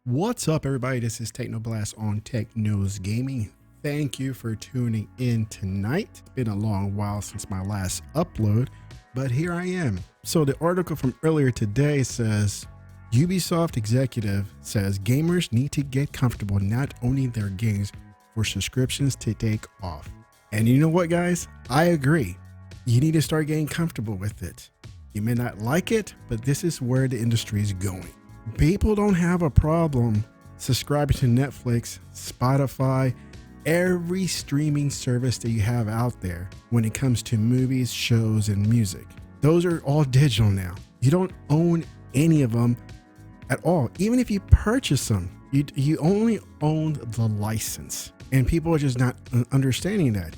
What's up, everybody? This is TeknoBlast on Tech News Gaming. Thank you for tuning in tonight. It's been a long while since my last upload, but here I am. So the article from earlier today says, Ubisoft executive says gamers need to get comfortable not owning their games for subscriptions to take off. And you know what, guys? I agree. You need to start getting comfortable with it. You may not like it, but this is where the industry is going. People don't have a problem subscribing to Netflix, Spotify, every streaming service that you have out there when it comes to movies, shows, and music. Those are all digital now. You don't own any of them at all. Even if you purchase them, you only own the license. And people are just not understanding that.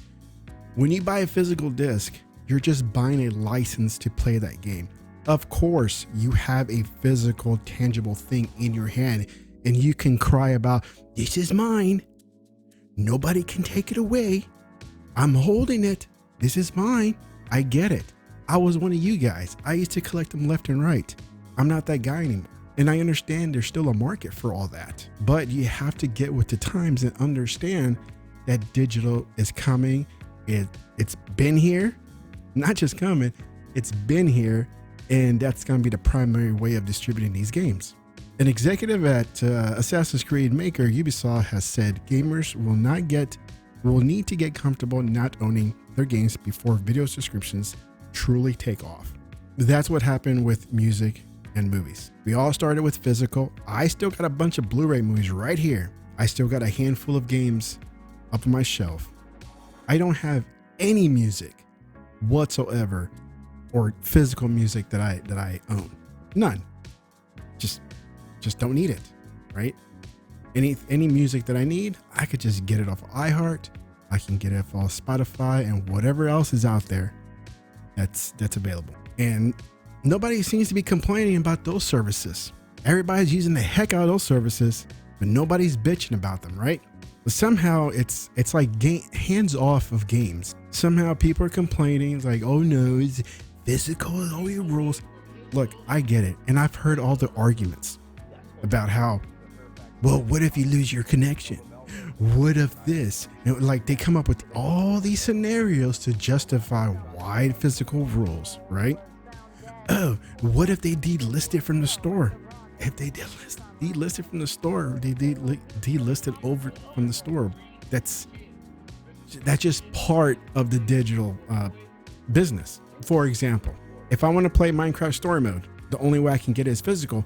When you buy a physical disc, you're just buying a license to play that game. Of course, you have a physical, tangible thing in your hand, and you can cry about, this is mine. Nobody can take it away. I'm holding it. This is mine. I get it. I was one of you guys. I used to collect them left and right. I'm not that guy anymore. And I understand there's still a market for all that. But you have to get with the times and understand that digital is coming. It's been here. Not just coming. It's been here. And that's going to be the primary way of distributing these games. An executive at Assassin's Creed maker Ubisoft has said gamers will need to get comfortable not owning their games before video subscriptions truly take off. That's what happened with music and movies. We all started with physical. I still got a bunch of Blu-ray movies right here. I still got a handful of games up on my shelf. I don't have any music whatsoever or physical music that I own. None. Just don't need it, right? Any music that I need, I could just get it off of iHeart. I can get it off Spotify and whatever else is out there that's available. And nobody seems to be complaining about those services. Everybody's using the heck out of those services, but nobody's bitching about them, right? But somehow it's like hands off of games. Somehow people are complaining like, oh no, it's physical and all your rules. Look, I get it. And I've heard all the arguments about how, well, what if you lose your connection? What if this? And like they come up with all these scenarios to justify why physical rules, right? Oh, what if they delist it from the store? If they delist it from the store, they delist it over from the store. That's just part of the digital business. For example, if I want to play Minecraft story mode, the only way I can get it is physical,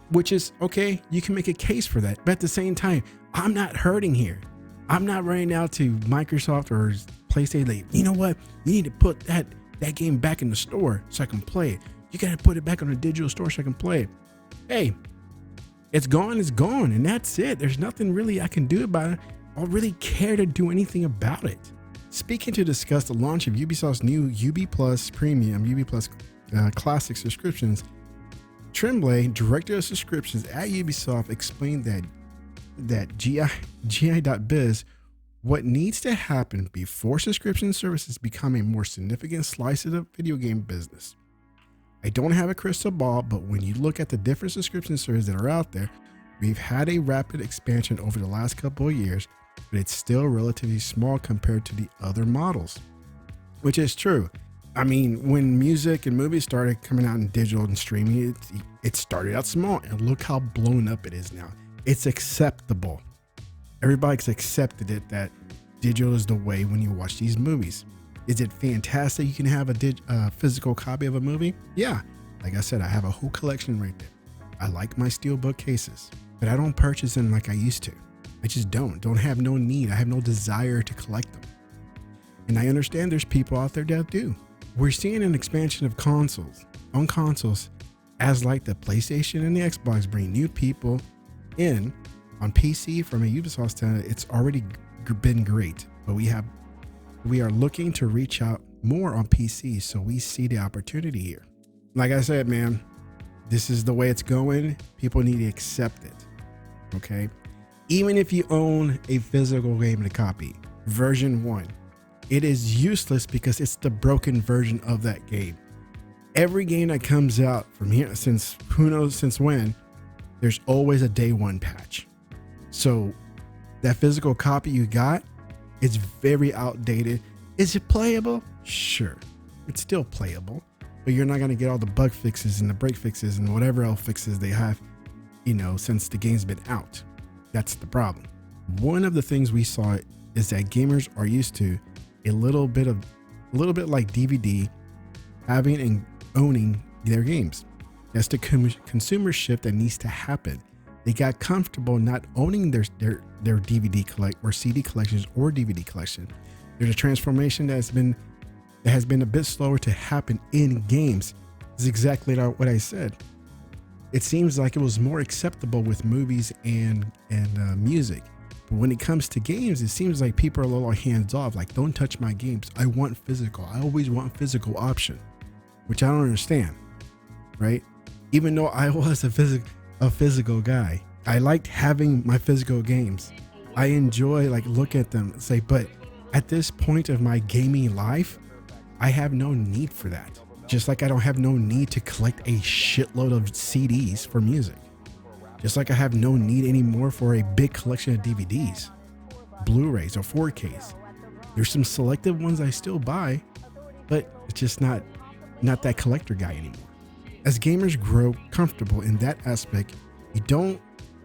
which is okay. You can make a case for that. But at the same time, I'm not hurting here. I'm not running out to Microsoft or PlayStation. Like, you know what? You need to put that game back in the store so I can play it. You got to put it back on the digital store so I can play it. Hey, it's gone. It's gone. And that's it. There's nothing really I can do about it. I don't really care to do anything about it. Speaking to discuss the launch of Ubisoft's new Ubi Plus Premium, Ubi Plus Classic subscriptions, Tremblay, director of subscriptions at Ubisoft, explained that GI.biz what needs to happen before subscription services become a more significant slice of the video game business. I don't have a crystal ball, but when you look at the different subscription services that are out there, we've had a rapid expansion over the last couple of years, but it's still relatively small compared to the other models, which is true. I mean, when music and movies started coming out in digital and streaming, it started out small, and look how blown up it is now. It's acceptable. Everybody's accepted it that digital is the way when you watch these movies. Is it fantastic you can have a physical copy of a movie? Yeah. Like I said, I have a whole collection right there. I like my steelbook cases, but I don't purchase them like I used to. I just don't have no need. I have no desire to collect them. And I understand there's people out there that do. We're seeing an expansion of consoles as like the PlayStation and the Xbox bring new people in on PC from a Ubisoft standard. It's already been great, but we are looking to reach out more on PC. So we see the opportunity here. Like I said, man, this is the way it's going. People need to accept it. Okay. Even if you own a physical game to copy, version 1, it is useless because it's the broken version of that game. Every game that comes out from here, since who knows since when, there's always a day one patch. So that physical copy you got, it's very outdated. Is it playable? Sure, it's still playable, but you're not going to get all the bug fixes and the break fixes and whatever else fixes they have, since the game's been out. That's the problem. One of the things we saw is that gamers are used to a little bit like DVD, having and owning their games. That's the consumer shift that needs to happen. They got comfortable not owning their DVD collect or CD collections or DVD collection. There's a transformation that has been a bit slower to happen in games. This is exactly what I said. It seems like it was more acceptable with movies and music. But when it comes to games, it seems like people are a little hands off. Like, don't touch my games. I want physical. I always want physical option, which I don't understand, right? Even though I was a physical guy, I liked having my physical games. I enjoy look at them and say, but at this point of my gaming life, I have no need for that. Just like I don't have no need to collect a shitload of CDs for music. Just like I have no need anymore for a big collection of DVDs, Blu-rays or 4Ks. There's some selective ones I still buy, but it's just not that collector guy anymore. As gamers grow comfortable in that aspect, you don't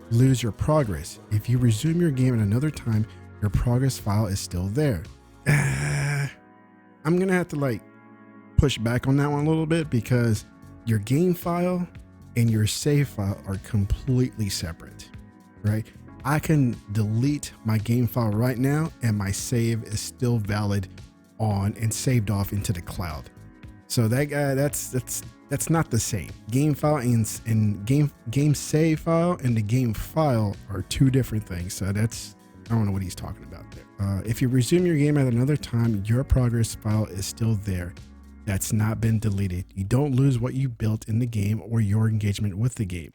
lose your progress. If you resume your game at another time, your progress file is still there. I'm gonna have to push back on that one a little bit, because your game file and your save file are completely separate, right? I can delete my game file right now and my save is still valid on and saved off into the cloud. So that guy, that's not the same. Game file and game save file and the game file are two different things. So I don't know what he's talking about there. If you resume your game at another time, your progress file is still there. That's not been deleted. You don't lose what you built in the game or your engagement with the game.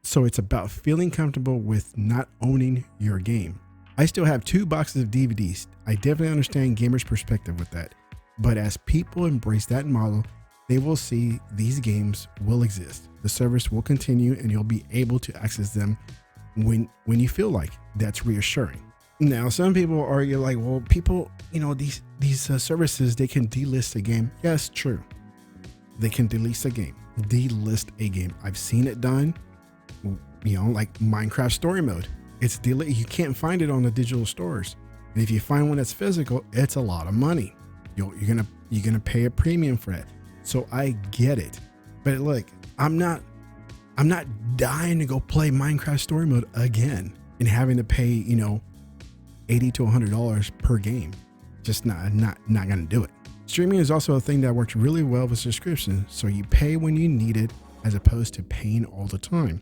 So it's about feeling comfortable with not owning your game. I still have 2 boxes of DVDs. I definitely understand gamers' perspective with that. But as people embrace that model, they will see these games will exist. The service will continue and you'll be able to access them when you feel like. That's reassuring. Now, some people argue well, people, these services, they can delist a game. Yes, true. They can delist a game. I've seen it done, like Minecraft story mode. It's you can't find it on the digital stores. And if you find one that's physical, it's a lot of money. You're gonna pay a premium for it. So I get it. But look, I'm not dying to go play Minecraft story mode again and having to pay, $80 to $100 per game. Just not gonna do it. Streaming is also a thing that works really well with subscription, so you pay when you need it as opposed to paying all the time.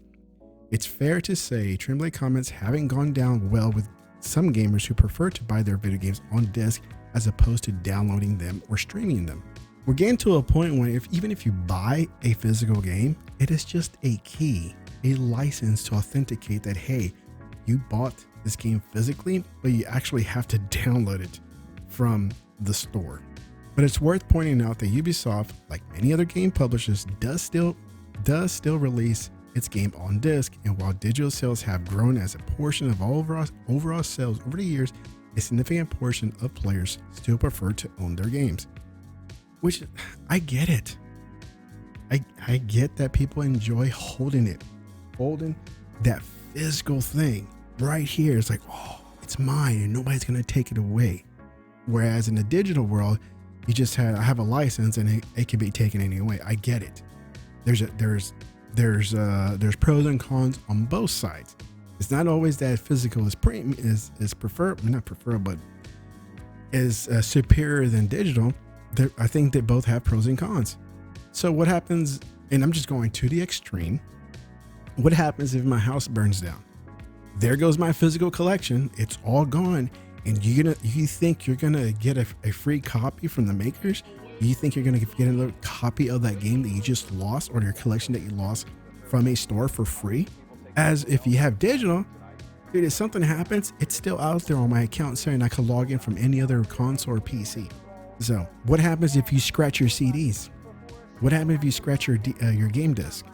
It's fair to say Tremblay comments haven't gone down well with some gamers who prefer to buy their video games on disc as opposed to downloading them or streaming them. We're getting to a point where even if you buy a physical game, it is just a key, a license to authenticate that, hey, you bought this game physically, but you actually have to download it from the store. But it's worth pointing out that Ubisoft, like many other game publishers, does still release its game on disc. And while digital sales have grown as a portion of overall sales over the years, a significant portion of players still prefer to own their games. Which, I get it. I get that people enjoy holding that physical thing right here. It's like, oh, it's mine and nobody's gonna take it away. Whereas in the digital world, I have a license and it can be taken any way. I get it. There's pros and cons on both sides. It's not always that physical is superior than digital. I think they both have pros and cons. So what happens, and I'm just going to the extreme, what happens if my house burns down? There goes my physical collection. It's all gone. And you think you're gonna get a free copy from the makers? You think you're gonna get another copy of that game that you just lost, or your collection that you lost from a store for free? As if you have digital, dude, if something happens, it's still out there on my account saying I can log in from any other console or PC. So what happens if you scratch your CDs? What happens if you scratch your game disc?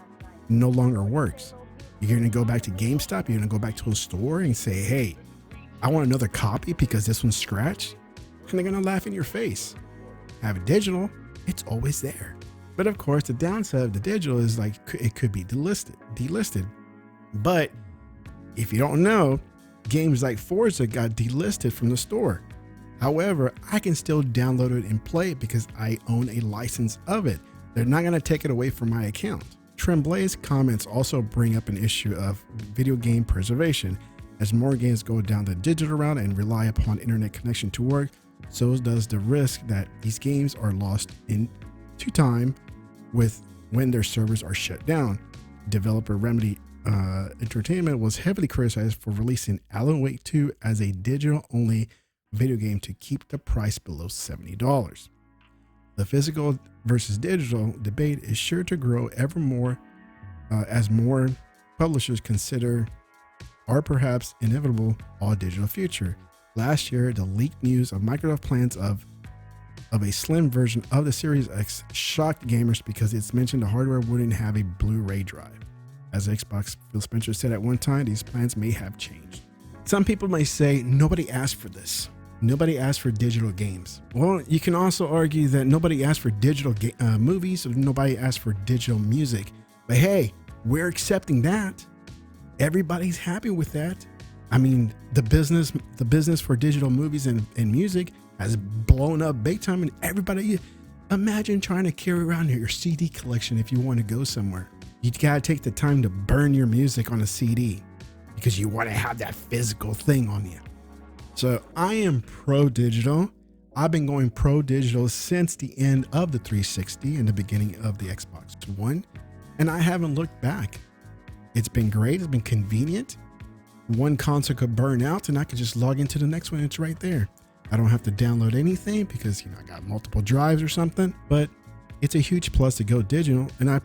no longer works. You're going to go back to GameStop, you're going to go back to a store and say, hey, I want another copy because this one's scratched. And they're going to laugh in your face. Have it digital, it's always there. But of course, the downside of the digital is like it could be delisted. But if you don't know, games like Forza got delisted from the store. However, I can still download it and play it because I own a license of it. They're not going to take it away from my account. Tremblay's comments also bring up an issue of video game preservation. As more games go down the digital route and rely upon internet connection to work, so does the risk that these games are lost into time with when their servers are shut down. Developer Remedy Entertainment was heavily criticized for releasing Alan Wake 2 as a digital-only video game to keep the price below $70. The physical versus digital debate is sure to grow ever more as more publishers consider or perhaps inevitable all-digital future. Last year, the leaked news of Microsoft plans of a slim version of the Series X shocked gamers because it's mentioned the hardware wouldn't have a Blu-ray drive. As Xbox Phil Spencer said at one time, these plans may have changed. Some people may say, nobody asked for this. Nobody asked for digital games. Well, you can also argue that nobody asked for digital movies, or nobody asked for digital music. But hey, we're accepting that. Everybody's happy with that. I mean, the business for digital movies and music has blown up big time, and everybody, imagine trying to carry around your CD collection if you want to go somewhere. You gotta take the time to burn your music on a CD because you want to have that physical thing on you. So I am pro digital. I've been going pro digital since the end of the 360 and the beginning of the Xbox One, and I haven't looked back. It's been great. It's been convenient. One console could burn out and I could just log into the next one. It's right there. I don't have to download anything because, I got multiple drives or something, but it's a huge plus to go digital. And I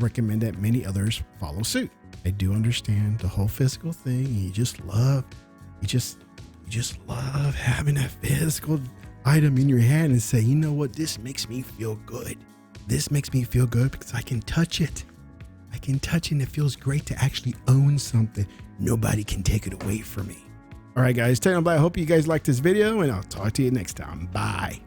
recommend that many others follow suit. I do understand the whole physical thing. You just love having that physical item in your hand and say, you know what, this makes me feel good. This makes me feel good because I can touch it. I can touch it and it feels great to actually own something. Nobody can take it away from me. All right, guys, TeknoBlast, I hope you guys liked this video and I'll talk to you next time. Bye.